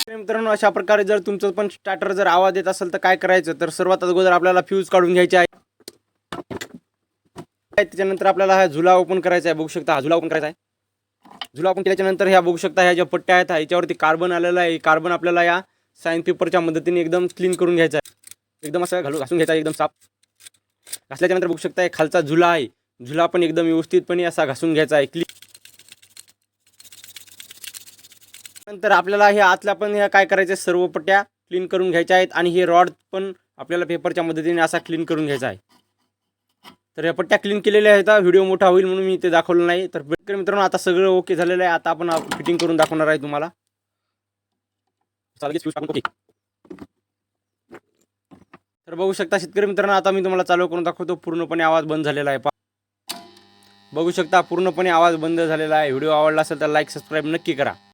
मित्रांनो, अशा प्रकारे जर तुमचं पण स्टार्टर जर आवाज येत असेल तर काय करायचं, तर सर्वात अगोदर आपल्याला फ्यूज काढून घ्यायचे आहे. त्याच्यानंतर आपल्याला हा झुला ओपन करायचा आहे. बघू शकता हा झुला ओपन करायचा आहे. झुला ओपन केल्याच्या नंतर ह्या बघू शकता ह्या ज्या पट्ट्या आहेत ह्याच्यावरती कार्बन आलेला आहे. कार्बन आपल्याला या साइन पेपरच्या मदतीने एकदम क्लीन करून घ्यायचा आहे. एकदम असं घासून घ्यायचा आहे, एकदम साफ. घासल्याच्या नंतर बघू शकता खालचा झुला आहे, झुला पण एकदम व्यवस्थितपणे असा घासून घ्यायचा आहे. नंतर आपल्याला हे आतल्या पण ह्या काय करायचं, सर्व पट्ट्या क्लीन करून घ्यायच्या आहेत आणि हे रॉड पण आपल्याला पेपरच्या मदतीने असा क्लीन करून घ्यायचा आहे. तर ह्या पट्ट्या क्लीन केलेल्या आहेत. व्हिडिओ मोठा होईल म्हणून मी ते दाखवलं नाही. तर मित्रांनो, आता सगळं ओके झालेलं आहे. आता आपण फिटिंग करून दाखवणार आहे तुम्हाला. तर बघू शकता शेतकरी मित्रांनो, आता मी तुम्हाला चालू करून दाखवतो. पूर्णपणे आवाज बंद झालेला आहे. बघू शकता पूर्णपणे आवाज बंद झालेला आहे. व्हिडिओ आवडला असेल तर लाईक सबस्क्राईब नक्की करा.